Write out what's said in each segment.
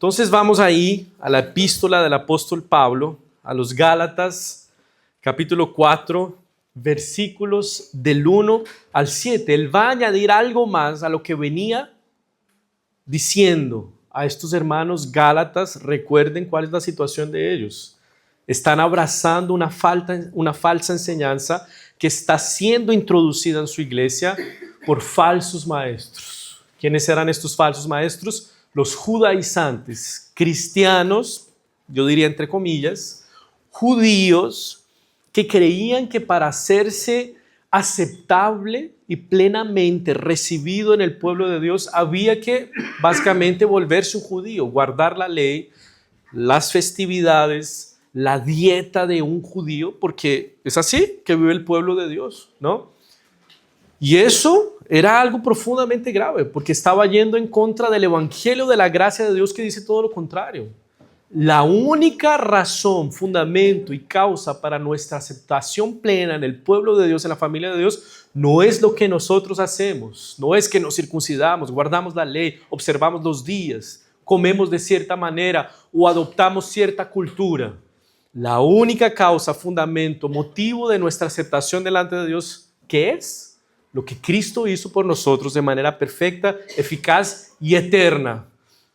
Entonces vamos ahí a la epístola del apóstol Pablo a los Gálatas, capítulo 4, versículos del 1 al 7. Él va a añadir algo más a lo que venía diciendo a estos hermanos Gálatas. Recuerden cuál es la situación de ellos. Están abrazando una falsa enseñanza que está siendo introducida en su iglesia por falsos maestros. ¿Quiénes eran estos falsos maestros? Los judaizantes, cristianos, yo diría entre comillas, judíos que creían que para hacerse aceptable y plenamente recibido en el pueblo de Dios había que básicamente volverse un judío, guardar la ley, las festividades, la dieta de un judío, porque es así que vive el pueblo de Dios, ¿no? Y eso era algo profundamente grave, porque estaba yendo en contra del evangelio de la gracia de Dios, que dice todo lo contrario. La única razón, fundamento y causa para nuestra aceptación plena en el pueblo de Dios, en la familia de Dios, no es lo que nosotros hacemos, no es que nos circuncidamos, guardamos la ley, observamos los días, comemos de cierta manera o adoptamos cierta cultura. La única causa, fundamento, motivo de nuestra aceptación delante de Dios, ¿qué es? Lo que Cristo hizo por nosotros de manera perfecta, eficaz y eterna.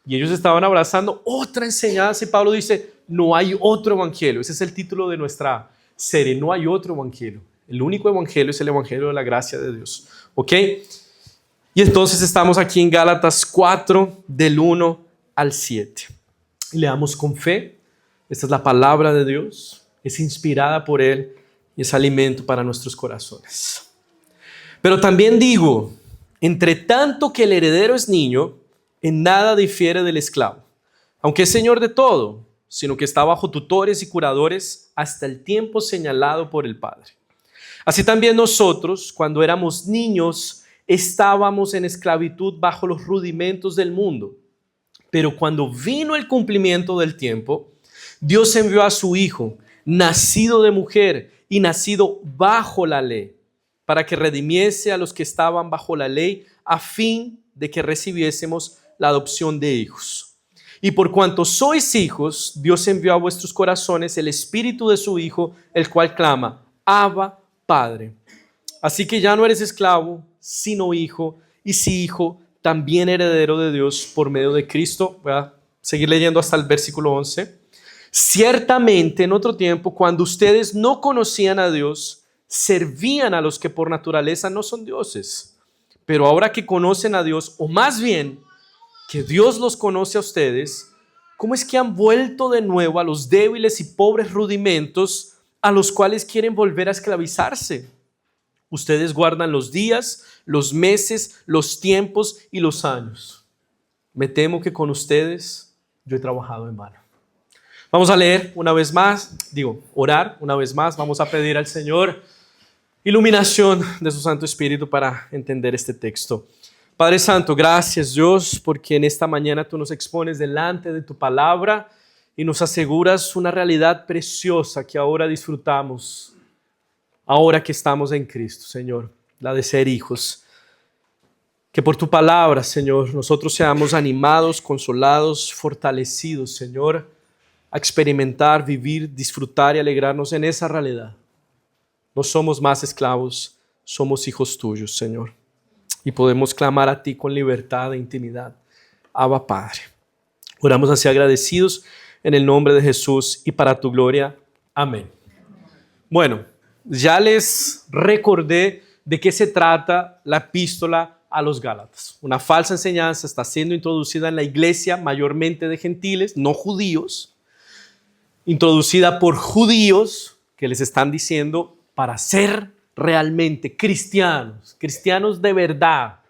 Y ellos estaban abrazando otra enseñanza y Pablo dice, no hay otro evangelio. Ese es el título de nuestra serie, no hay otro evangelio. El único evangelio es el evangelio de la gracia de Dios. ¿Ok? Y entonces estamos aquí en Gálatas 4, del 1 al 7. Y leamos con fe. Esta es la palabra de Dios, es inspirada por Él y es alimento para nuestros corazones. Pero también digo, entre tanto que el heredero es niño, en nada difiere del esclavo, aunque es señor de todo, sino que está bajo tutores y curadores hasta el tiempo señalado por el Padre. Así también nosotros, cuando éramos niños, estábamos en esclavitud bajo los rudimentos del mundo. Pero cuando vino el cumplimiento del tiempo, Dios envió a su Hijo, nacido de mujer y nacido bajo la ley, para que redimiese a los que estaban bajo la ley, a fin de que recibiésemos la adopción de hijos. Y por cuanto sois hijos, Dios envió a vuestros corazones el Espíritu de su Hijo, el cual clama, Abba, Padre. Así que ya no eres esclavo, sino hijo, y si hijo, también heredero de Dios por medio de Cristo. Voy a seguir leyendo hasta el versículo 11. Ciertamente en otro tiempo, cuando ustedes no conocían a Dios, servían a los que por naturaleza no son dioses. Pero ahora que conocen a Dios, o más bien que Dios los conoce a ustedes, ¿cómo es que han vuelto de nuevo a los débiles y pobres rudimentos a los cuales quieren volver a esclavizarse? Ustedes guardan los días, los meses, los tiempos y los años. Me temo que con ustedes yo he trabajado en vano. Vamos a leer una vez más, orar una vez más. Vamos a pedir al Señor iluminación de su Santo Espíritu para entender este texto. Padre Santo, gracias Dios, porque en esta mañana tú nos expones delante de tu palabra y nos aseguras una realidad preciosa que ahora disfrutamos, ahora que estamos en Cristo, Señor, la de ser hijos. Que por tu palabra, Señor, nosotros seamos animados, consolados, fortalecidos, Señor, a experimentar, vivir, disfrutar y alegrarnos en esa realidad. No somos más esclavos, somos hijos tuyos, Señor. Y podemos clamar a ti con libertad e intimidad. Abba, Padre. Oramos así agradecidos en el nombre de Jesús y para tu gloria. Amén. Bueno, ya les recordé de qué se trata la epístola a los Gálatas. Una falsa enseñanza está siendo introducida en la iglesia, mayormente de gentiles, no judíos, introducida por judíos que les están diciendo para ser realmente cristianos de verdad.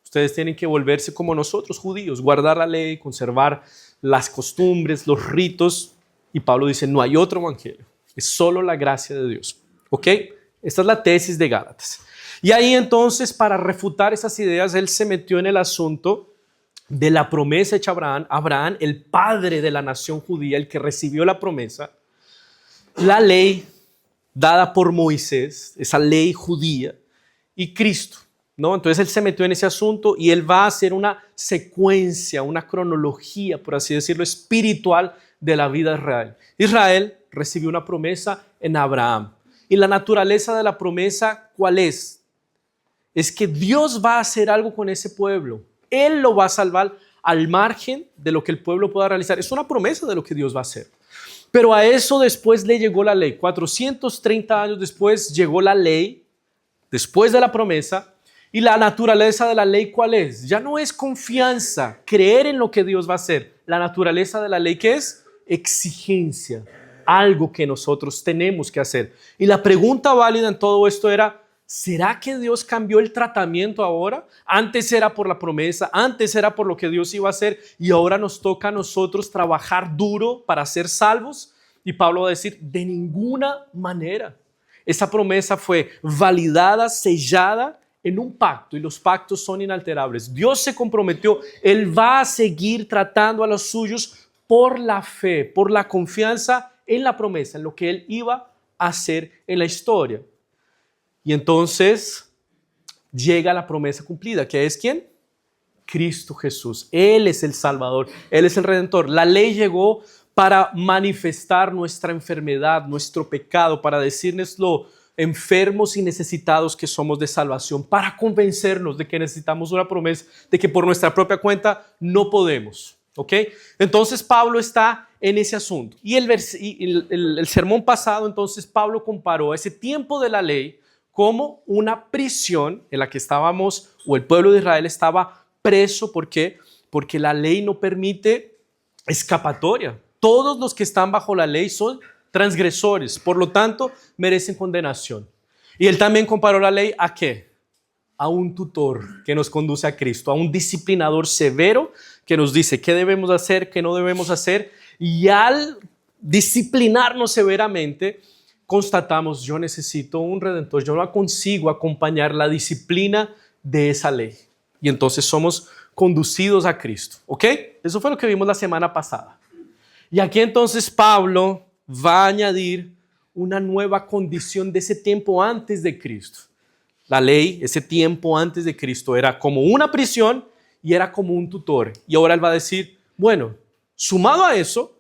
Ustedes tienen que volverse como nosotros, judíos, guardar la ley, conservar las costumbres, los ritos. Y Pablo dice, no hay otro evangelio, es solo la gracia de Dios. ¿Ok? Esta es la tesis de Gálatas. Y ahí entonces, para refutar esas ideas, él se metió en el asunto de la promesa hecha a Abraham, el padre de la nación judía, el que recibió la promesa, la ley dada por Moisés, esa ley judía, y Cristo, ¿no? Entonces él se metió en ese asunto y él va a hacer una secuencia, una cronología, por así decirlo, espiritual de la vida de Israel. Israel recibió una promesa en Abraham. Y la naturaleza de la promesa, ¿cuál es? Es que Dios va a hacer algo con ese pueblo. Él lo va a salvar al margen de lo que el pueblo pueda realizar. Es una promesa de lo que Dios va a hacer. Pero a eso después le llegó la ley. 430 años después llegó la ley, después de la promesa. Y la naturaleza de la ley, ¿cuál es? Ya no es confianza, creer en lo que Dios va a hacer. La naturaleza de la ley, ¿qué es? Exigencia, algo que nosotros tenemos que hacer. Y la pregunta válida en todo esto era, ¿será que Dios cambió el tratamiento ahora? Antes era por la promesa, antes era por lo que Dios iba a hacer y ahora nos toca a nosotros trabajar duro para ser salvos. Y Pablo va a decir, de ninguna manera. Esa promesa fue validada, sellada en un pacto y los pactos son inalterables. Dios se comprometió, Él va a seguir tratando a los suyos por la fe, por la confianza en la promesa, en lo que Él iba a hacer en la historia. Y entonces llega la promesa cumplida, que es ¿quién? Cristo Jesús. Él es el Salvador, Él es el Redentor. La ley llegó para manifestar nuestra enfermedad, nuestro pecado, para decirnos lo enfermos y necesitados que somos de salvación, para convencernos de que necesitamos una promesa, de que por nuestra propia cuenta no podemos. ¿Ok? Entonces Pablo está en ese asunto. Y el sermón pasado, entonces Pablo comparó ese tiempo de la ley como una prisión en la que estábamos, o el pueblo de Israel estaba preso. ¿Por qué? Porque la ley no permite escapatoria. Todos los que están bajo la ley son transgresores, por lo tanto merecen condenación. Y él también comparó la ley ¿a qué? A un tutor que nos conduce a Cristo, a un disciplinador severo que nos dice qué debemos hacer, qué no debemos hacer, y al disciplinarnos severamente, constatamos, yo necesito un redentor, yo no consigo acompañar la disciplina de esa ley. Y entonces somos conducidos a Cristo, ¿ok? Eso fue lo que vimos la semana pasada. Y aquí entonces Pablo va a añadir una nueva condición de ese tiempo antes de Cristo. La ley, ese tiempo antes de Cristo, era como una prisión y era como un tutor. Y ahora él va a decir, bueno, sumado a eso,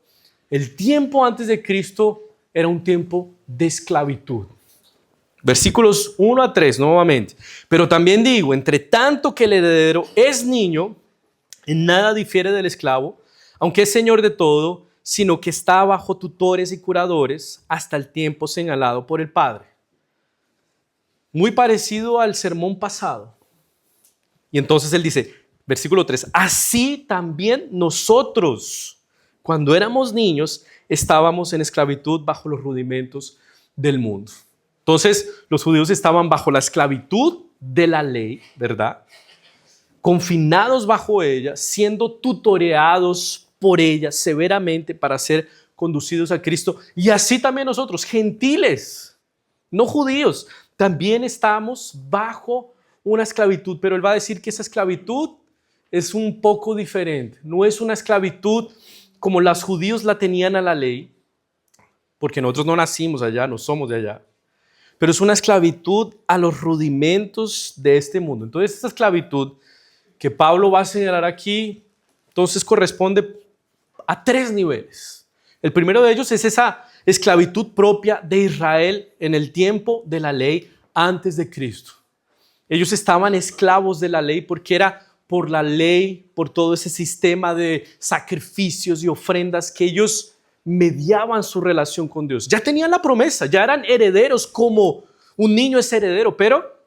el tiempo antes de Cristo era un tiempo de esclavitud. Versículos 1 a 3 nuevamente. Pero también digo, entre tanto que el heredero es niño, en nada difiere del esclavo, aunque es señor de todo, sino que está bajo tutores y curadores hasta el tiempo señalado por el Padre. Muy parecido al sermón pasado. Y entonces él dice, versículo 3, así también nosotros, cuando éramos niños, estábamos en esclavitud bajo los rudimentos del mundo. Entonces, los judíos estaban bajo la esclavitud de la ley, ¿verdad? Confinados bajo ella, siendo tutoreados por ella severamente para ser conducidos a Cristo. Y así también nosotros, gentiles, no judíos, también estamos bajo una esclavitud, pero él va a decir que esa esclavitud es un poco diferente. No es una esclavitud como los judíos la tenían a la ley, porque nosotros no nacimos allá, no somos de allá, pero es una esclavitud a los rudimentos de este mundo. Entonces, esta esclavitud que Pablo va a señalar aquí, entonces corresponde a 3 niveles. El primero de ellos es esa esclavitud propia de Israel en el tiempo de la ley antes de Cristo. Ellos estaban esclavos de la ley porque era por la ley, por todo ese sistema de sacrificios y ofrendas que ellos mediaban su relación con Dios. Ya tenían la promesa, ya eran herederos como un niño es heredero, pero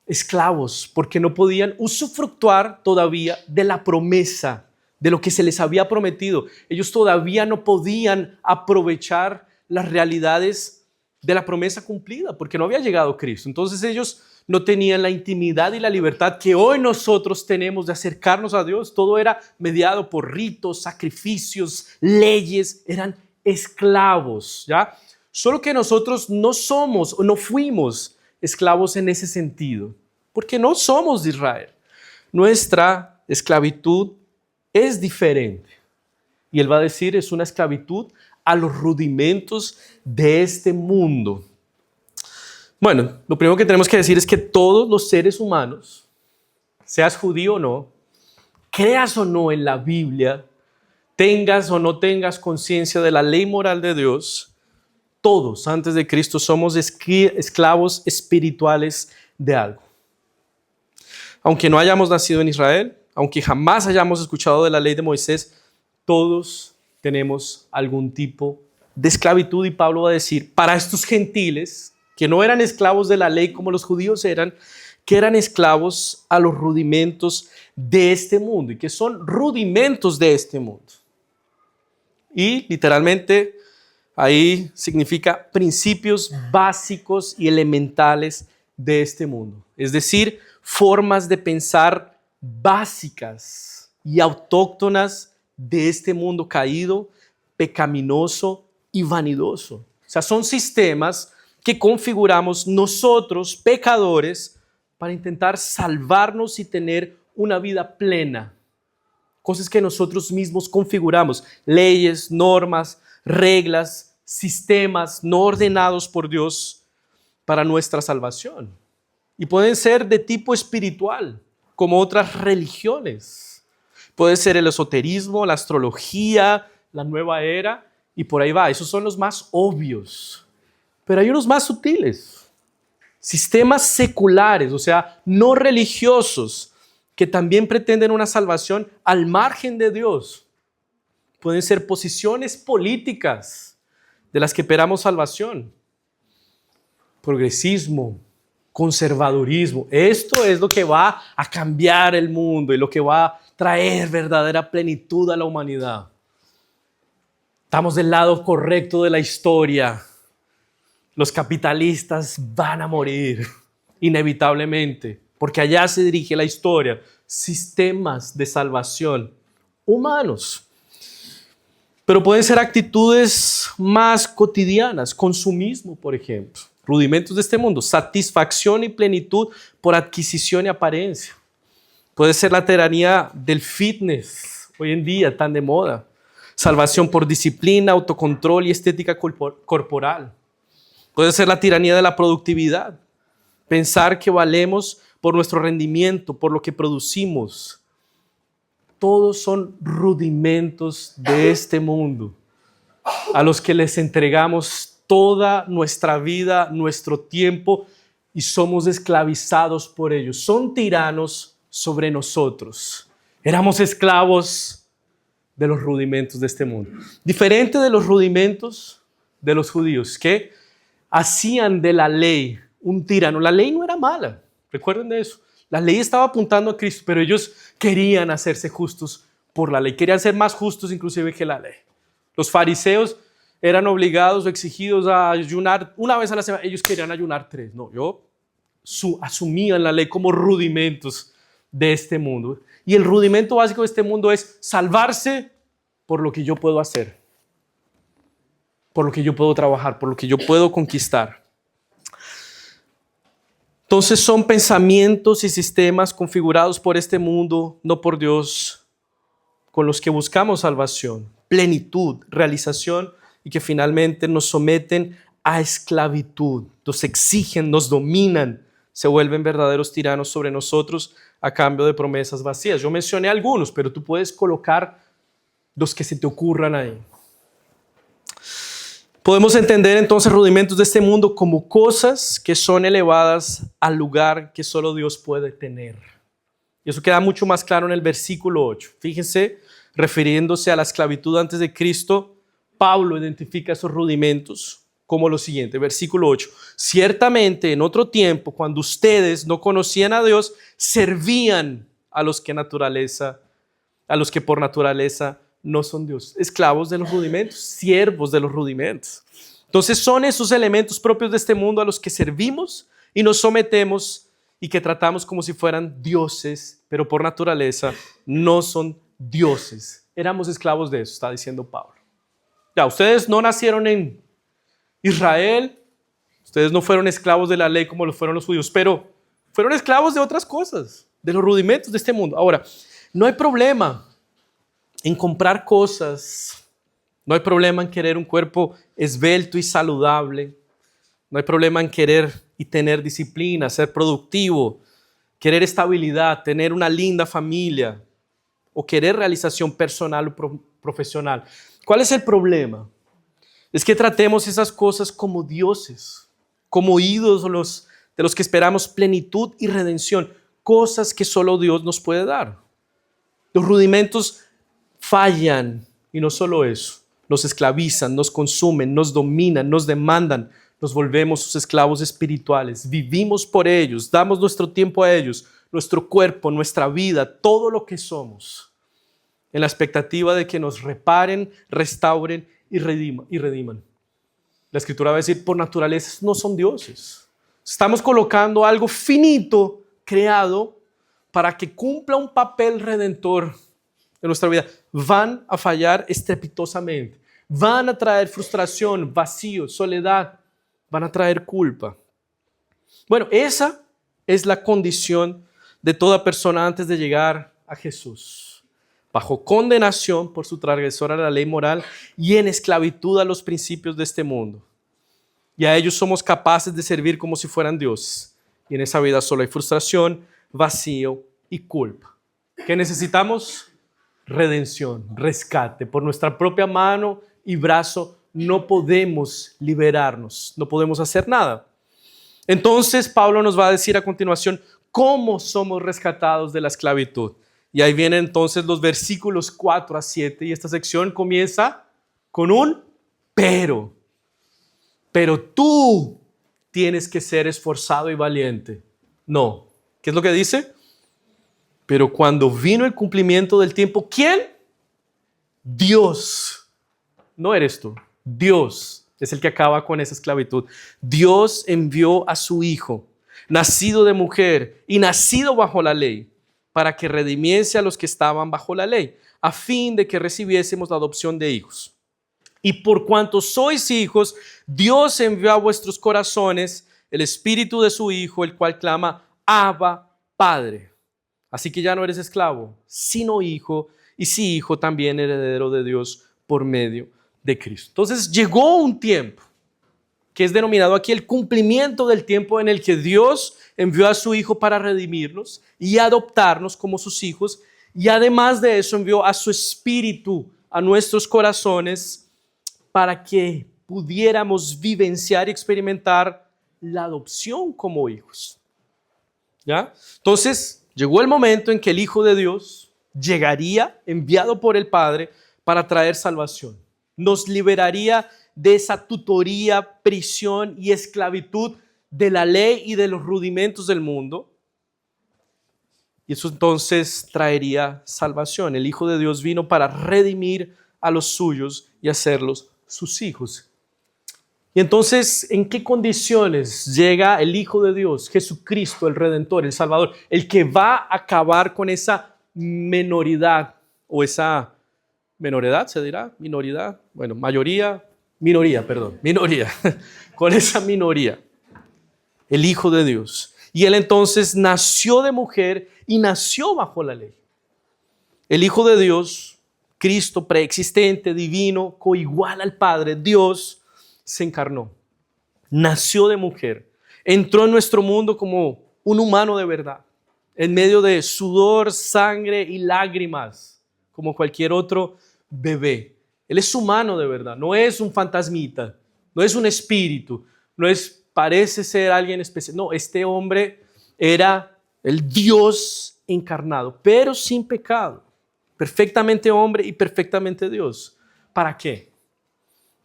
esclavos porque no podían usufructuar todavía de la promesa, de lo que se les había prometido. Ellos todavía no podían aprovechar las realidades de la promesa cumplida porque no había llegado Cristo. Entonces ellos no tenían la intimidad y la libertad que hoy nosotros tenemos de acercarnos a Dios. Todo era mediado por ritos, sacrificios, leyes. Eran esclavos, ¿ya? Solo que nosotros no somos o no fuimos esclavos en ese sentido, porque no somos de Israel. Nuestra esclavitud es diferente. Y él va a decir, es una esclavitud a los rudimentos de este mundo. Bueno, lo primero que tenemos que decir es que todos los seres humanos, seas judío o no, creas o no en la Biblia, tengas o no tengas conciencia de la ley moral de Dios, todos antes de Cristo somos esclavos espirituales de algo. Aunque no hayamos nacido en Israel, aunque jamás hayamos escuchado de la ley de Moisés, todos tenemos algún tipo de esclavitud. Y Pablo va a decir, para estos gentiles, que no eran esclavos de la ley como los judíos eran, que eran esclavos a los rudimentos de este mundo y que son rudimentos de este mundo. Y literalmente ahí significa principios básicos y elementales de este mundo. Es decir, formas de pensar básicas y autóctonas de este mundo caído, pecaminoso y vanidoso. O sea, son sistemas que configuramos nosotros, pecadores, para intentar salvarnos y tener una vida plena. Cosas que nosotros mismos configuramos, leyes, normas, reglas, sistemas no ordenados por Dios para nuestra salvación. Y pueden ser de tipo espiritual, como otras religiones. Puede ser el esoterismo, la astrología, la nueva era, y por ahí va. Esos son los más obvios. Pero hay unos más sutiles. Sistemas seculares, o sea, no religiosos, que también pretenden una salvación al margen de Dios. Pueden ser posiciones políticas de las que esperamos salvación. Progresismo, conservadurismo. Esto es lo que va a cambiar el mundo y lo que va a traer verdadera plenitud a la humanidad. Estamos del lado correcto de la historia. Los capitalistas van a morir inevitablemente, porque allá se dirige la historia. Sistemas de salvación humanos. Pero pueden ser actitudes más cotidianas, consumismo, por ejemplo, rudimentos de este mundo, satisfacción y plenitud por adquisición y apariencia. Puede ser la tiranía del fitness, hoy en día tan de moda, salvación por disciplina, autocontrol y estética corporal. Puede ser la tiranía de la productividad, pensar que valemos por nuestro rendimiento, por lo que producimos. Todos son rudimentos de este mundo, a los que les entregamos toda nuestra vida, nuestro tiempo, y somos esclavizados por ellos. Son tiranos sobre nosotros. Éramos esclavos de los rudimentos de este mundo. Diferente de los rudimentos de los judíos, que hacían de la ley un tirano. La ley no era mala, recuerden de eso. La ley estaba apuntando a Cristo, pero ellos querían hacerse justos por la ley. Querían ser más justos inclusive que la ley. Los fariseos eran obligados o exigidos a ayunar una vez a la semana. Ellos querían ayunar 3. No, asumían la ley como rudimentos de este mundo. Y el rudimento básico de este mundo es salvarse por lo que yo puedo hacer, por lo que yo puedo trabajar, por lo que yo puedo conquistar. Entonces son pensamientos y sistemas configurados por este mundo, no por Dios, con los que buscamos salvación, plenitud, realización y que finalmente nos someten a esclavitud, nos exigen, nos dominan, se vuelven verdaderos tiranos sobre nosotros a cambio de promesas vacías. Yo mencioné algunos, pero tú puedes colocar los que se te ocurran ahí. Podemos entender entonces rudimentos de este mundo como cosas que son elevadas al lugar que solo Dios puede tener. Y eso queda mucho más claro en el versículo 8. Fíjense, refiriéndose a la esclavitud antes de Cristo, Pablo identifica esos rudimentos como lo siguiente, versículo 8. Ciertamente en otro tiempo, cuando ustedes no conocían a Dios, servían a los que por naturaleza no son Dios, esclavos de los rudimentos, siervos de los rudimentos. Entonces son esos elementos propios de este mundo a los que servimos y nos sometemos y que tratamos como si fueran dioses, pero por naturaleza no son dioses. Éramos esclavos de eso, está diciendo Pablo. Ya, ustedes no nacieron en Israel, ustedes no fueron esclavos de la ley como lo fueron los judíos, pero fueron esclavos de otras cosas, de los rudimentos de este mundo. Ahora, no hay problema en comprar cosas, no hay problema en querer un cuerpo esbelto y saludable, No hay problema en querer y tener disciplina, ser productivo, querer estabilidad, tener una linda familia o querer realización personal o profesional. ¿Cuál es el problema? Es que tratemos esas cosas como dioses, como ídolos de los que esperamos plenitud y redención, cosas que solo Dios nos puede dar. Los rudimentos fallan y no solo eso, nos esclavizan, nos consumen, nos dominan, nos demandan, nos volvemos sus esclavos espirituales, vivimos por ellos, damos nuestro tiempo a ellos, nuestro cuerpo, nuestra vida, todo lo que somos, en la expectativa de que nos reparen, restauren y rediman. La Escritura va a decir, por naturaleza no son dioses. Estamos colocando algo finito, creado, para que cumpla un papel redentor en nuestra vida. Van a fallar estrepitosamente. Van a traer frustración, vacío, soledad. Van a traer culpa. Bueno, esa es la condición de toda persona antes de llegar a Jesús. Bajo condenación por su transgresión a la ley moral y en esclavitud a los principios de este mundo. Y a ellos somos capaces de servir como si fueran dioses. Y en esa vida solo hay frustración, vacío y culpa. ¿Qué necesitamos? Redención, rescate. Por nuestra propia mano y brazo no podemos liberarnos, no podemos hacer nada. Entonces Pablo nos va a decir a continuación cómo somos rescatados de la esclavitud. Y ahí vienen entonces los versículos 4 a 7 y esta sección comienza con un pero. Pero tú tienes que ser esforzado y valiente. No. ¿Qué es lo que dice? Pero cuando vino el cumplimiento del tiempo, ¿quién? Dios. No eres tú. Dios es el que acaba con esa esclavitud. Dios envió a su Hijo, nacido de mujer y nacido bajo la ley, para que redimiese a los que estaban bajo la ley, a fin de que recibiésemos la adopción de hijos. Y por cuanto sois hijos, Dios envió a vuestros corazones el Espíritu de su Hijo, el cual clama, Abba, Padre. Así que ya no eres esclavo, sino hijo, y si hijo, también heredero de Dios por medio de Cristo. Entonces llegó un tiempo, que es denominado aquí el cumplimiento del tiempo en el que Dios envió a su Hijo para redimirnos y adoptarnos como sus hijos, y además de eso envió a su Espíritu a nuestros corazones para que pudiéramos vivenciar y experimentar la adopción como hijos. ¿Ya? Entonces llegó el momento en que el Hijo de Dios llegaría enviado por el Padre para traer salvación. Nos liberaría de esa tutoría, prisión y esclavitud de la ley y de los rudimentos del mundo. Y eso entonces traería salvación. El Hijo de Dios vino para redimir a los suyos y hacerlos sus hijos. Y entonces, ¿en qué condiciones llega el Hijo de Dios, Jesucristo, el Redentor, el Salvador, el que va a acabar con esa minoridad o esa minoridad, se dirá, minoridad, bueno, minoría, con esa minoría, el Hijo de Dios. Y él entonces nació de mujer y nació bajo la ley. El Hijo de Dios, Cristo preexistente, divino, coigual al Padre, Dios, se encarnó, nació de mujer, entró en nuestro mundo como un humano de verdad, en medio de sudor, sangre y lágrimas, como cualquier otro bebé. Él es humano de verdad, no es un fantasmita, no es un espíritu, parece ser alguien especial. No, este hombre era el Dios encarnado, pero sin pecado, perfectamente hombre y perfectamente Dios. ¿Para qué?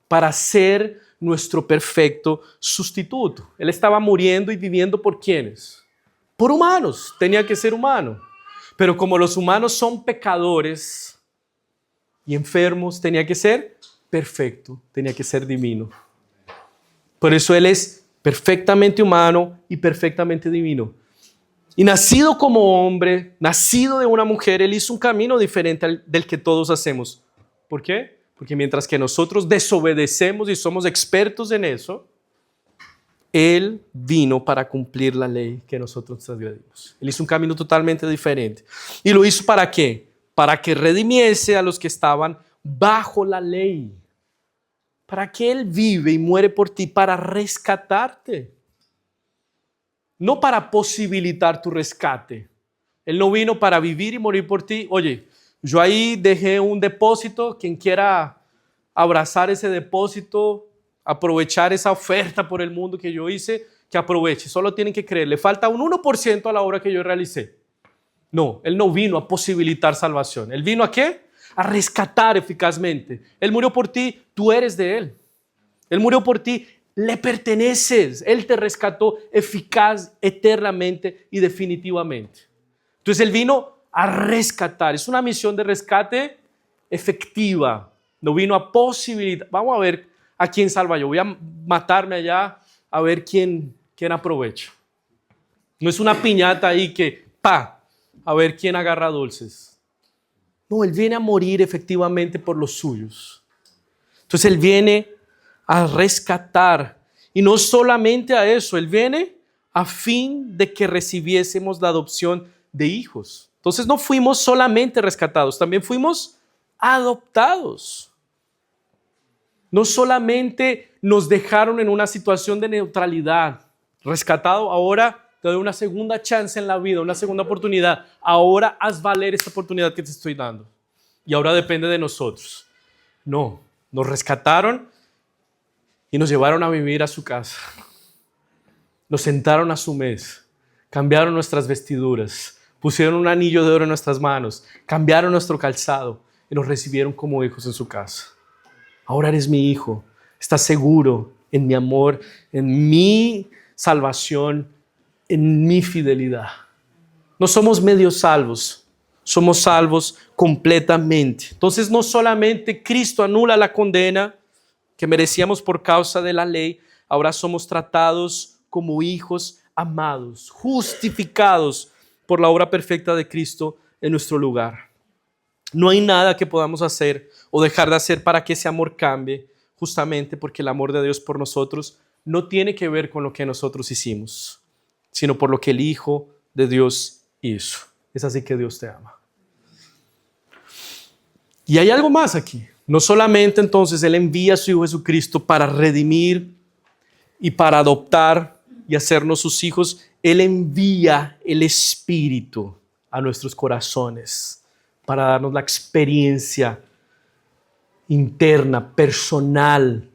Para ser nuestro perfecto sustituto. Él estaba muriendo y viviendo ¿por quiénes? Por humanos, tenía que ser humano. Pero como los humanos son pecadores y enfermos, tenía que ser perfecto, tenía que ser divino. Por eso Él es perfectamente humano y perfectamente divino. Y nacido como hombre, nacido de una mujer, Él hizo un camino diferente del que todos hacemos. ¿Por qué? Porque mientras que nosotros desobedecemos y somos expertos en eso, Él vino para cumplir la ley que nosotros transgredimos. Él hizo un camino totalmente diferente. ¿Y lo hizo para qué? Para que redimiese a los que estaban bajo la ley. ¿Para qué Él vive y muere por ti? Para rescatarte. No para posibilitar tu rescate. Él no vino para vivir y morir por ti. Oye, yo ahí dejé un depósito. Quien quiera abrazar ese depósito, aprovechar esa oferta por el mundo que yo hice, que aproveche. Solo tienen que creer. Le falta un 1% a la obra que yo realicé. No, Él no vino a posibilitar salvación. ¿Él vino a qué? A rescatar eficazmente. Él murió por ti, tú eres de Él. Él murió por ti, le perteneces. Él te rescató eficaz, eternamente y definitivamente. Entonces Él vino a rescatar. Es una misión de rescate efectiva. No vino a posibilitar. Vamos a ver a quién salva yo. Voy a matarme allá a ver quién aprovecha. No es una piñata ahí que, a ver quién agarra dulces. No, Él viene a morir efectivamente por los suyos. Entonces Él viene a rescatar. Y no solamente a eso, Él viene a fin de que recibiésemos la adopción de hijos. Entonces no fuimos solamente rescatados, también fuimos adoptados. No solamente nos dejaron en una situación de neutralidad. Rescatado, ahora te doy una segunda chance en la vida, una segunda oportunidad. Ahora haz valer esta oportunidad que te estoy dando. Y ahora depende de nosotros. No, nos rescataron y nos llevaron a vivir a su casa. Nos sentaron a su mesa, cambiaron nuestras vestiduras, pusieron un anillo de oro en nuestras manos, cambiaron nuestro calzado y nos recibieron como hijos en su casa. Ahora eres mi hijo, estás seguro en mi amor, en mi salvación, en mi fidelidad. No somos medio salvos, somos salvos completamente. Entonces no solamente Cristo anula la condena que merecíamos por causa de la ley, ahora somos tratados como hijos amados, justificados por la obra perfecta de Cristo en nuestro lugar. No hay nada que podamos hacer o dejar de hacer para que ese amor cambie, justamente porque el amor de Dios por nosotros no tiene que ver con lo que nosotros hicimos, sino por lo que el Hijo de Dios hizo. Es así que Dios te ama. Y hay algo más aquí. No solamente entonces Él envía a su Hijo Jesucristo para redimir y para adoptar y hacernos sus hijos, Él envía el Espíritu a nuestros corazones para darnos la experiencia interna, personal,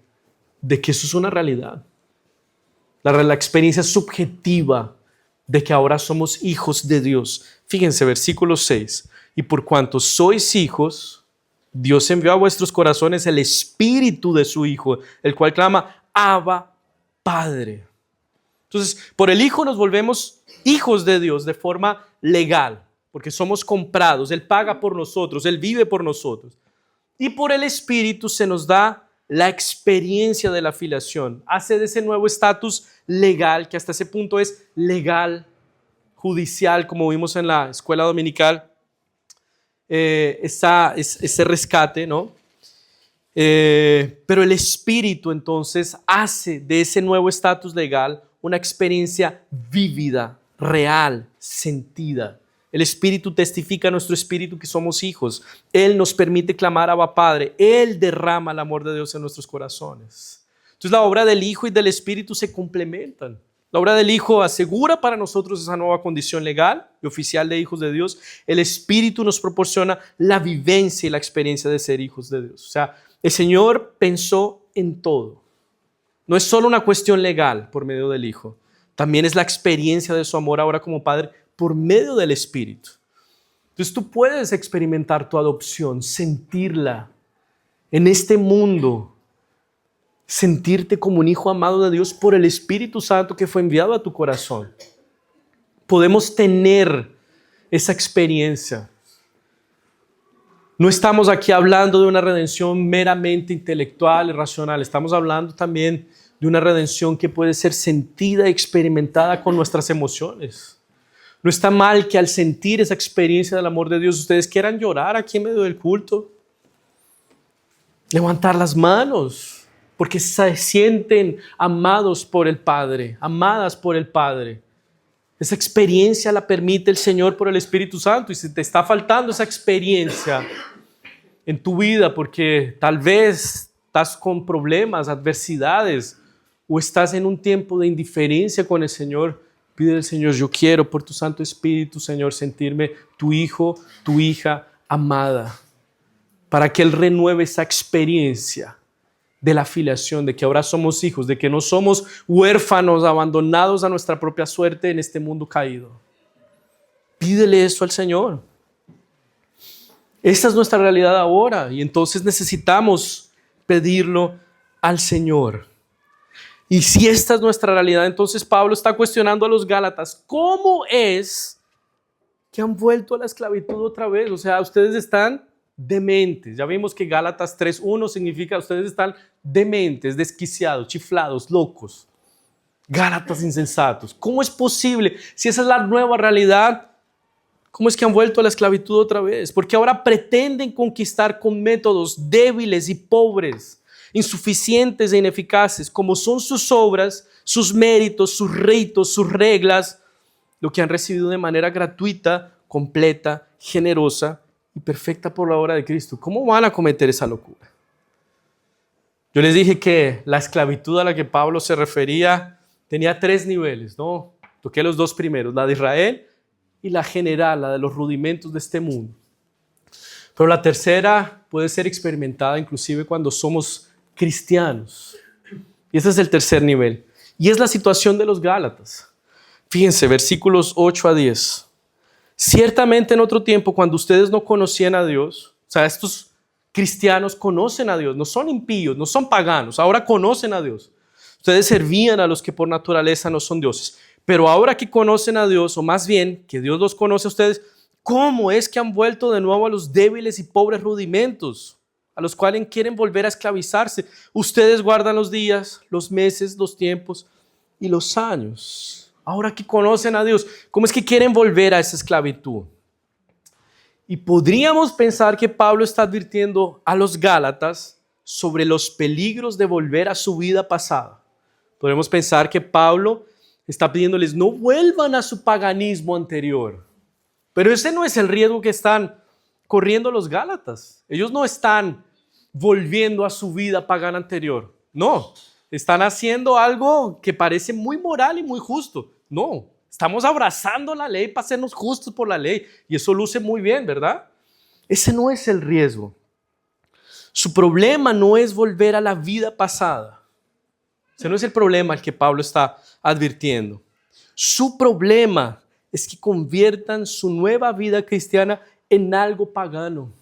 de que eso es una realidad. La experiencia subjetiva de que ahora somos hijos de Dios. Fíjense, versículo 6. Y por cuanto sois hijos, Dios envió a vuestros corazones el Espíritu de su Hijo, el cual clama, Abba, Padre. Entonces, por el Hijo nos volvemos hijos de Dios de forma legal, porque somos comprados. Él paga por nosotros, Él vive por nosotros. Y por el Espíritu se nos da la experiencia de la filiación. Hace de ese nuevo estatus legal, que hasta ese punto es legal, judicial, como vimos en la escuela dominical, ese rescate, ¿no? Pero el Espíritu entonces hace de ese nuevo estatus legal una experiencia vívida, real, sentida. El Espíritu testifica a nuestro espíritu que somos hijos. Él nos permite clamar a Abba Padre. Él derrama el amor de Dios en nuestros corazones. Entonces la obra del Hijo y del Espíritu se complementan. La obra del Hijo asegura para nosotros esa nueva condición legal y oficial de hijos de Dios. El Espíritu nos proporciona la vivencia y la experiencia de ser hijos de Dios. O sea, el Señor pensó en todo. No es solo una cuestión legal por medio del Hijo. También es la experiencia de su amor ahora como Padre por medio del Espíritu. Entonces tú puedes experimentar tu adopción, sentirla en este mundo, sentirte como un hijo amado de Dios por el Espíritu Santo que fue enviado a tu corazón. Podemos tener esa experiencia. No estamos aquí hablando de una redención meramente intelectual y racional. Estamos hablando también de una redención que puede ser sentida y experimentada con nuestras emociones. No está mal que al sentir esa experiencia del amor de Dios ustedes quieran llorar aquí en medio del culto. Levantar las manos porque se sienten amados por el Padre, amadas por el Padre. Esa experiencia la permite el Señor por el Espíritu Santo. Y si te está faltando esa experiencia en tu vida porque tal vez estás con problemas, adversidades, o estás en un tiempo de indiferencia con el Señor, pide al Señor, yo quiero por tu Santo Espíritu, Señor, sentirme tu hijo, tu hija amada, para que Él renueve esa experiencia de la filiación, de que ahora somos hijos, de que no somos huérfanos, abandonados a nuestra propia suerte en este mundo caído. Pídele eso al Señor. Esta es nuestra realidad ahora y entonces necesitamos pedirlo al Señor. Y si esta es nuestra realidad, entonces Pablo está cuestionando a los Gálatas, ¿cómo es que han vuelto a la esclavitud otra vez? O sea, ustedes están dementes. Ya vimos que Gálatas 3:1 significa ustedes están dementes, desquiciados, chiflados, locos. Gálatas insensatos. ¿Cómo es posible? Si esa es la nueva realidad, ¿cómo es que han vuelto a la esclavitud otra vez? Porque ahora pretenden conquistar con métodos débiles y pobres, insuficientes e ineficaces, como son sus obras, sus méritos, sus ritos, sus reglas, lo que han recibido de manera gratuita, completa, generosa y perfecta por la obra de Cristo. ¿Cómo van a cometer esa locura? Yo les dije que la esclavitud a la que Pablo se refería tenía 3 niveles, ¿no? Toqué los 2 primeros, la de Israel y la general, la de los rudimentos de este mundo. Pero la tercera puede ser experimentada inclusive cuando somos cristianos. Y ese es el tercer nivel. Y es la situación de los Gálatas. Fíjense, versículos 8 a 10. Ciertamente en otro tiempo, cuando ustedes no conocían a Dios, o sea, estos cristianos conocen a Dios, no son impíos, no son paganos, ahora conocen a Dios. Ustedes servían a los que por naturaleza no son dioses. Pero ahora que conocen a Dios, o más bien que Dios los conoce a ustedes, ¿cómo es que han vuelto de nuevo a los débiles y pobres rudimentos, a los cuales quieren volver a esclavizarse? Ustedes guardan los días, los meses, los tiempos y los años. Ahora que conocen a Dios, ¿cómo es que quieren volver a esa esclavitud? Y podríamos pensar que Pablo está advirtiendo a los Gálatas sobre los peligros de volver a su vida pasada. Podemos pensar que Pablo está pidiéndoles no vuelvan a su paganismo anterior. Pero ese no es el riesgo que están corriendo los Gálatas. Ellos no están volviendo a su vida pagana anterior. No, están haciendo algo que parece muy moral y muy justo. No, estamos abrazando la ley para hacernos justos por la ley. Y eso luce muy bien, ¿verdad? Ese no es el riesgo. Su problema no es volver a la vida pasada. Ese no es el problema al que Pablo está advirtiendo. Su problema es que conviertan su nueva vida cristiana en algo pagano.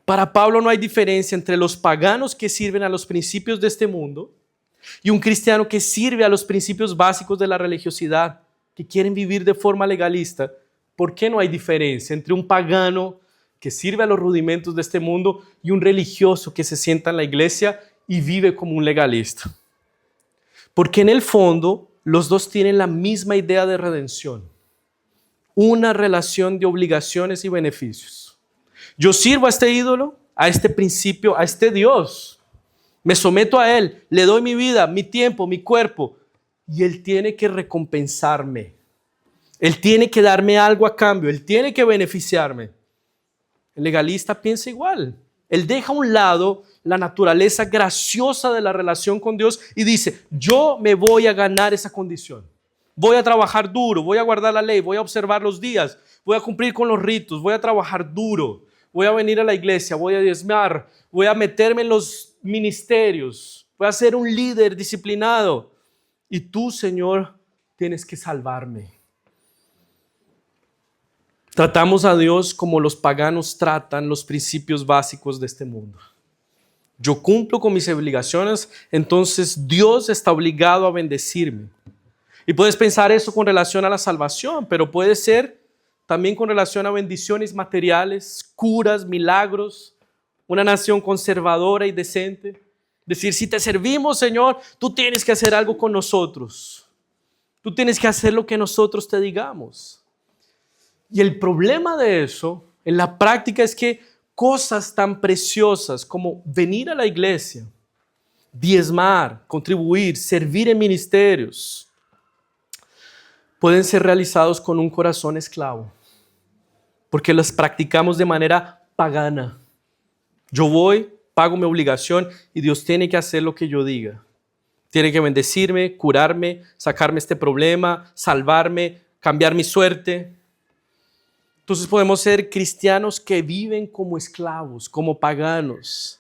Para Pablo no hay diferencia entre los paganos que sirven a los principios de este mundo y un cristiano que sirve a los principios básicos de la religiosidad, que quieren vivir de forma legalista. ¿Por qué no hay diferencia entre un pagano que sirve a los rudimentos de este mundo y un religioso que se sienta en la iglesia y vive como un legalista? Porque en el fondo los dos tienen la misma idea de redención, una relación de obligaciones y beneficios. Yo sirvo a este ídolo, a este principio, a este Dios. Me someto a Él, le doy mi vida, mi tiempo, mi cuerpo, y Él tiene que recompensarme. Él tiene que darme algo a cambio, Él tiene que beneficiarme. El legalista piensa igual. Él deja a un lado la naturaleza graciosa de la relación con Dios y dice, yo me voy a ganar esa condición. Voy a trabajar duro, voy a guardar la ley, voy a observar los días, voy a cumplir con los ritos, voy a trabajar duro, voy a venir a la iglesia, voy a diezmar, voy a meterme en los ministerios, voy a ser un líder disciplinado. Y tú, Señor, tienes que salvarme. Tratamos a Dios como los paganos tratan los principios básicos de este mundo. Yo cumplo con mis obligaciones, entonces Dios está obligado a bendecirme. Y puedes pensar eso con relación a la salvación, pero puede ser también con relación a bendiciones materiales, curas, milagros, una nación conservadora y decente. Decir, si te servimos, Señor, tú tienes que hacer algo con nosotros. Tú tienes que hacer lo que nosotros te digamos. Y el problema de eso, en la práctica, es que cosas tan preciosas como venir a la iglesia, diezmar, contribuir, servir en ministerios, pueden ser realizados con un corazón esclavo, porque las practicamos de manera pagana. Yo voy pago mi obligación y Dios tiene que hacer lo que yo diga. Tiene que bendecirme, curarme, sacarme este problema, salvarme, cambiar mi suerte. Entonces podemos ser cristianos que viven como esclavos, como paganos.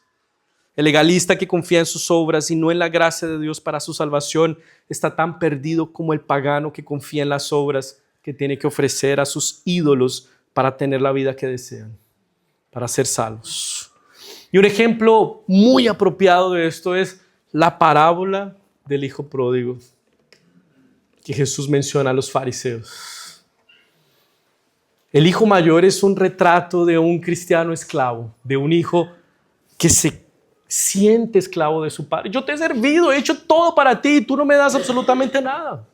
El legalista que confía en sus obras y no en la gracia de Dios para su salvación está tan perdido como el pagano que confía en las obras que tiene que ofrecer a sus ídolos para tener la vida que desean, para ser salvos. Y un ejemplo muy apropiado de esto es la parábola del hijo pródigo que Jesús menciona a los fariseos. El hijo mayor es un retrato de un cristiano esclavo, de un hijo que se siente esclavo de su padre. Yo te he servido, he hecho todo para ti y tú no me das absolutamente nada.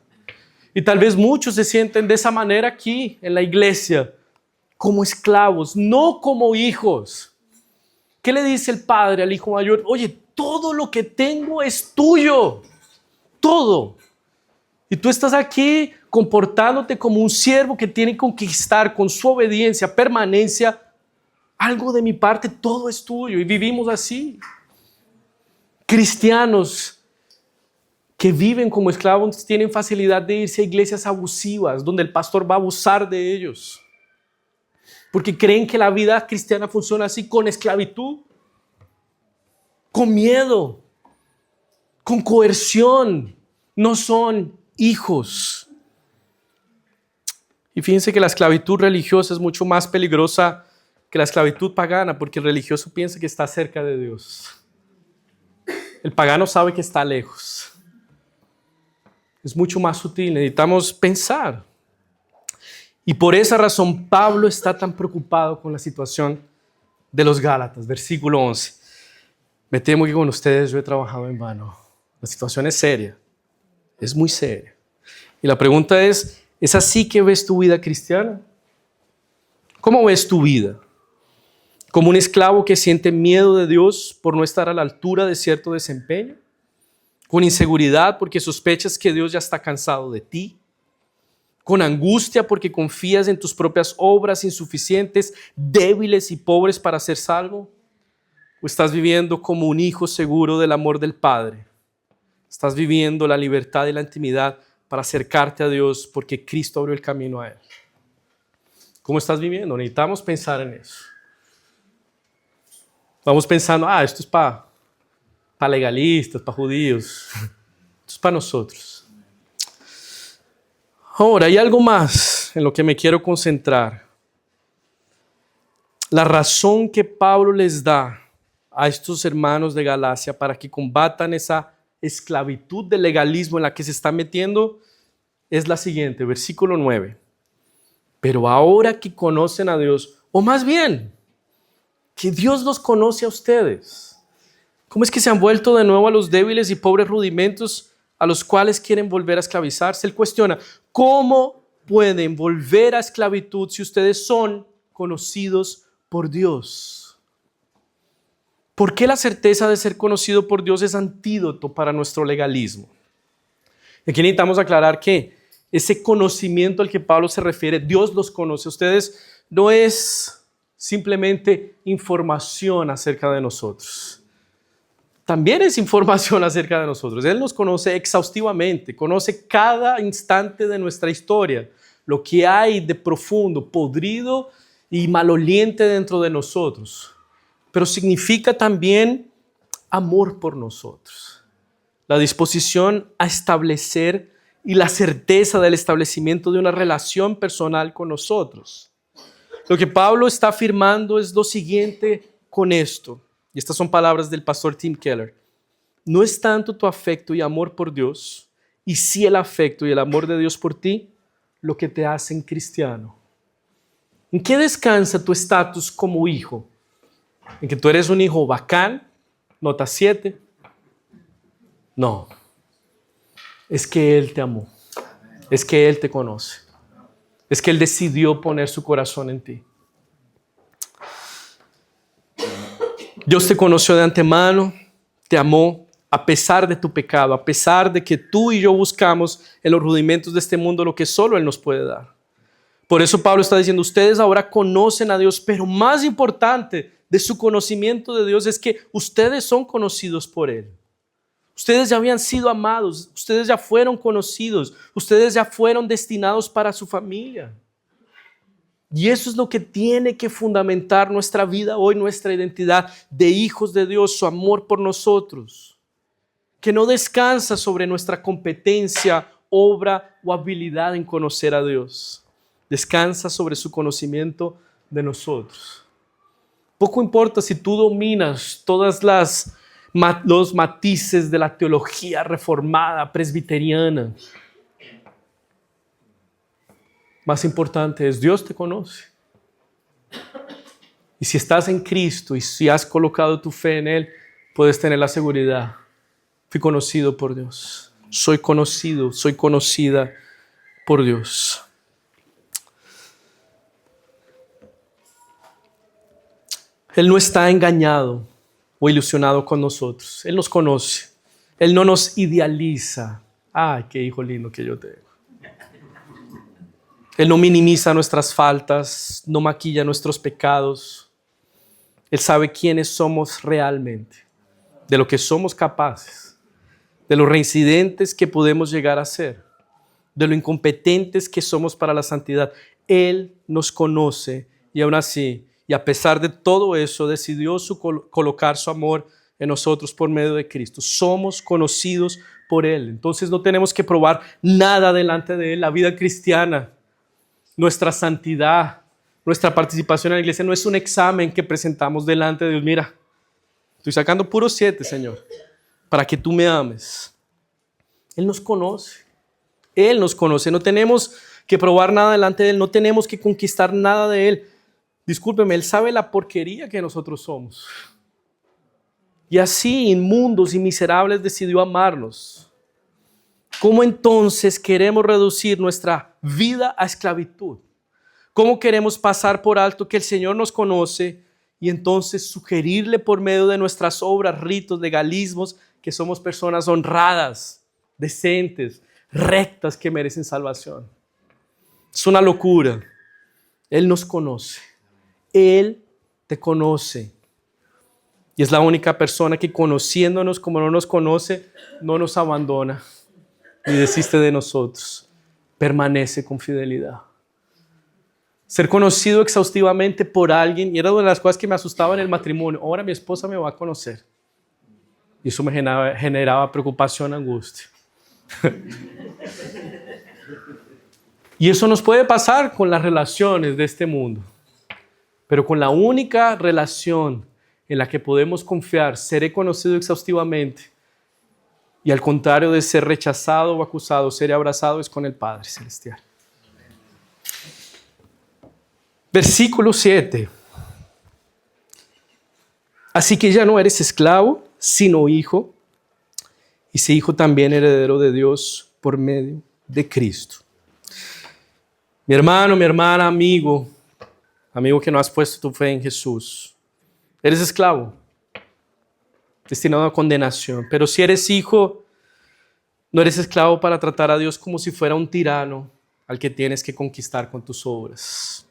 Y tal vez muchos se sienten de esa manera aquí en la iglesia, como esclavos, no como hijos. ¿Qué le dice el padre al hijo mayor? Oye, todo lo que tengo es tuyo, todo. Y tú estás aquí comportándote como un siervo que tiene que conquistar con su obediencia, permanencia, algo de mi parte, todo es tuyo. Y vivimos así. Cristianos que viven como esclavos tienen facilidad de irse a iglesias abusivas, donde el pastor va a abusar de ellos. Porque creen que la vida cristiana funciona así, con esclavitud, con miedo, con coerción. No son hijos. Y fíjense que la esclavitud religiosa es mucho más peligrosa que la esclavitud pagana, porque el religioso piensa que está cerca de Dios. El pagano sabe que está lejos. Es mucho más sutil, necesitamos pensar. Y por esa razón Pablo está tan preocupado con la situación de los Gálatas. Versículo 11. Me temo que con ustedes yo he trabajado en vano. La situación es seria, es muy seria. Y la pregunta ¿es así que ves tu vida cristiana? ¿Cómo ves tu vida? ¿Como un esclavo que siente miedo de Dios por no estar a la altura de cierto desempeño? ¿Con inseguridad porque sospechas que Dios ya está cansado de ti? ¿Con angustia porque confías en tus propias obras insuficientes, débiles y pobres para ser salvo? ¿O estás viviendo como un hijo seguro del amor del Padre? ¿Estás viviendo la libertad y la intimidad para acercarte a Dios porque Cristo abrió el camino a Él? ¿Cómo estás viviendo? Necesitamos pensar en eso. Vamos pensando, esto es para legalistas, para judíos. Esto es para nosotros. Ahora, hay algo más en lo que me quiero concentrar. La razón que Pablo les da a estos hermanos de Galacia para que combatan esa esclavitud del legalismo en la que se están metiendo es la siguiente, versículo 9. Pero ahora que conocen a Dios, o más bien, que Dios los conoce a ustedes, ¿cómo es que se han vuelto de nuevo a los débiles y pobres rudimentos a los cuales quieren volver a esclavizarse? Él cuestiona, ¿cómo pueden volver a esclavitud si ustedes son conocidos por Dios? ¿Por qué la certeza de ser conocido por Dios es antídoto para nuestro legalismo? Aquí necesitamos aclarar que ese conocimiento al que Pablo se refiere, Dios los conoce a ustedes, no es simplemente información acerca de nosotros. También es información acerca de nosotros. Él nos conoce exhaustivamente, conoce cada instante de nuestra historia, lo que hay de profundo, podrido y maloliente dentro de nosotros. Pero significa también amor por nosotros, la disposición a establecer y la certeza del establecimiento de una relación personal con nosotros. Lo que Pablo está afirmando es lo siguiente con esto, y estas son palabras del pastor Tim Keller. No es tanto tu afecto y amor por Dios, y sí el afecto y el amor de Dios por ti, lo que te hacen cristiano. ¿En qué descansa tu estatus como hijo? ¿En que tú eres un hijo bacán, nota 7? No, es que Él te amó, es que Él te conoce, es que Él decidió poner su corazón en ti. Dios te conoció de antemano, te amó a pesar de tu pecado, a pesar de que tú y yo buscamos en los rudimentos de este mundo lo que solo Él nos puede dar. Por eso Pablo está diciendo, ustedes ahora conocen a Dios, pero más importante de su conocimiento de Dios es que ustedes son conocidos por Él. Ustedes ya habían sido amados, ustedes ya fueron conocidos, ustedes ya fueron destinados para su familia. Y eso es lo que tiene que fundamentar nuestra vida hoy, nuestra identidad de hijos de Dios, su amor por nosotros, que no descansa sobre nuestra competencia, obra o habilidad en conocer a Dios. Descansa sobre su conocimiento de nosotros. Poco importa si tú dominas todas los matices de la teología reformada, presbiteriana. Más importante es, Dios te conoce. Y si estás en Cristo y si has colocado tu fe en Él, puedes tener la seguridad. Fui conocido por Dios. Soy conocido, soy conocida por Dios. Él no está engañado o ilusionado con nosotros. Él nos conoce. Él no nos idealiza. Ay, qué hijo lindo que yo tengo. Él no minimiza nuestras faltas, no maquilla nuestros pecados. Él sabe quiénes somos realmente, de lo que somos capaces, de los reincidentes que podemos llegar a ser, de lo incompetentes que somos para la santidad. Él nos conoce y aún así, y a pesar de todo eso, decidió colocar su amor en nosotros por medio de Cristo. Somos conocidos por Él. Entonces no tenemos que probar nada delante de Él. La vida cristiana, nuestra santidad, nuestra participación en la iglesia no es un examen que presentamos delante de Dios. Mira, estoy sacando puros 7, Señor, para que tú me ames. Él nos conoce. Él nos conoce. No tenemos que probar nada delante de Él. No tenemos que conquistar nada de Él. Discúlpeme, Él sabe la porquería que nosotros somos. Y así, inmundos y miserables, decidió amarnos. ¿Cómo entonces queremos reducir nuestra vida a esclavitud? ¿Cómo queremos pasar por alto que el Señor nos conoce y entonces sugerirle por medio de nuestras obras, ritos, legalismos, que somos personas honradas, decentes, rectas, que merecen salvación? Es una locura. Él nos conoce. Él te conoce. Y es la única persona que, conociéndonos como no nos conoce, no nos abandona ni desiste de nosotros. Permanece con fidelidad. Ser conocido exhaustivamente por alguien, y era una de las cosas que me asustaba en el matrimonio. Ahora mi esposa me va a conocer. Y eso me generaba preocupación, angustia. Y eso nos puede pasar con las relaciones de este mundo. Pero con la única relación en la que podemos confiar, seré conocido exhaustivamente, y al contrario de ser rechazado o acusado, seré abrazado, es con el Padre Celestial. Versículo 7. Así que ya no eres esclavo, sino hijo, y si hijo también heredero de Dios por medio de Cristo. Mi hermano, mi hermana, amigo que no has puesto tu fe en Jesús, eres esclavo, destinado a condenación. Pero si eres hijo, no eres esclavo para tratar a Dios como si fuera un tirano al que tienes que conquistar con tus obras.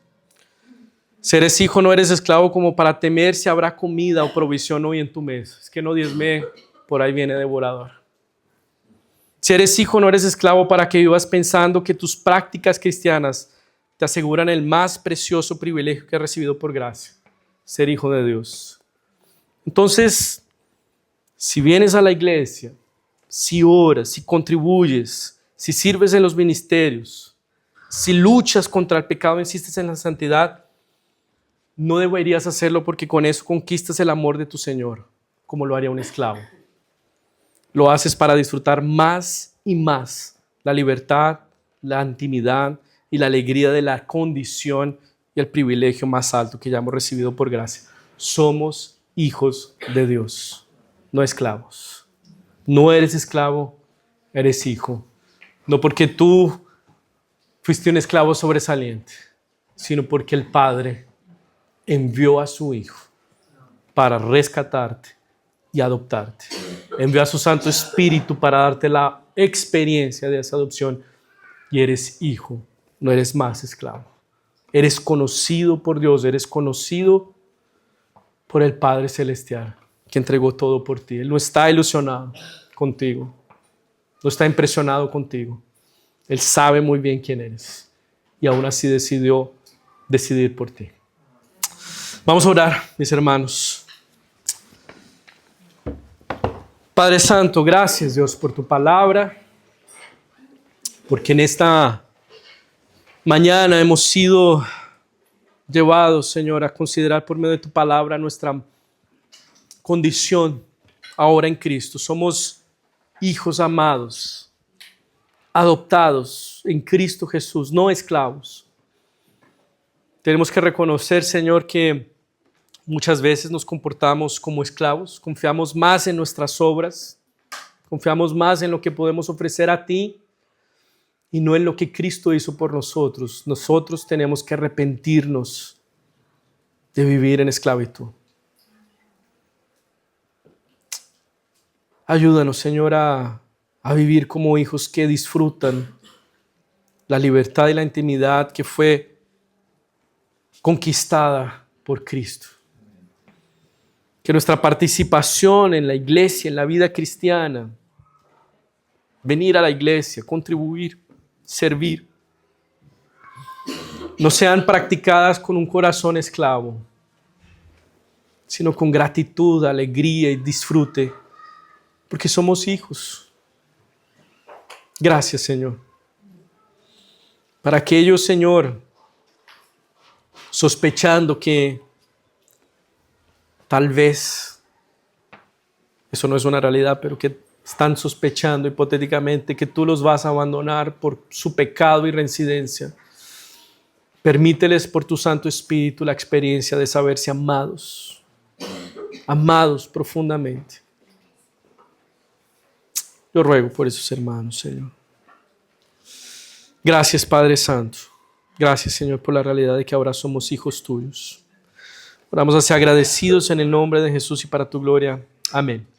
Si eres hijo, no eres esclavo como para temer si habrá comida o provisión hoy en tu mesa. Es que no diezmé, por ahí viene devorador. Si eres hijo, no eres esclavo para que vivas pensando que tus prácticas cristianas te aseguran el más precioso privilegio que has recibido por gracia, ser hijo de Dios. Entonces, si vienes a la iglesia, si oras, si contribuyes, si sirves en los ministerios, si luchas contra el pecado, insistes en la santidad, no deberías hacerlo porque con eso conquistas el amor de tu Señor, como lo haría un esclavo. Lo haces para disfrutar más y más la libertad, la intimidad y la alegría de la condición y el privilegio más alto que ya hemos recibido por gracia. Somos hijos de Dios, no esclavos. No eres esclavo, eres hijo. No porque tú fuiste un esclavo sobresaliente, sino porque el Padre envió a su Hijo para rescatarte y adoptarte. Envió a su Santo Espíritu para darte la experiencia de esa adopción y eres hijo, no eres más esclavo. Eres conocido por Dios, eres conocido por el Padre Celestial, que entregó todo por ti. Él no está ilusionado contigo, no está impresionado contigo. Él sabe muy bien quién eres y aún así decidió decidir por ti. Vamos a orar, mis hermanos. Padre Santo, gracias Dios por tu palabra, porque en esta mañana hemos sido llevados, Señor, a considerar por medio de tu palabra nuestra condición ahora en Cristo. Somos hijos amados, adoptados en Cristo Jesús, no esclavos. Tenemos que reconocer, Señor, que muchas veces nos comportamos como esclavos, confiamos más en nuestras obras, confiamos más en lo que podemos ofrecer a ti y no en lo que Cristo hizo por nosotros. Nosotros tenemos que arrepentirnos de vivir en esclavitud. Ayúdanos, Señor, a vivir como hijos que disfrutan la libertad y la intimidad que fue conquistada por Cristo. Que nuestra participación en la iglesia, en la vida cristiana, venir a la iglesia, contribuir, servir, no sean practicadas con un corazón esclavo, sino con gratitud, alegría y disfrute, porque somos hijos. Gracias, Señor. Para aquellos, Señor, sospechando que tal vez, eso no es una realidad, pero que están sospechando hipotéticamente que tú los vas a abandonar por su pecado y reincidencia. Permíteles por tu Santo Espíritu la experiencia de saberse amados, amados profundamente. Yo ruego por esos hermanos, Señor. Gracias, Padre Santo. Gracias, Señor, por la realidad de que ahora somos hijos tuyos. Oramos así agradecidos en el nombre de Jesús y para tu gloria. Amén.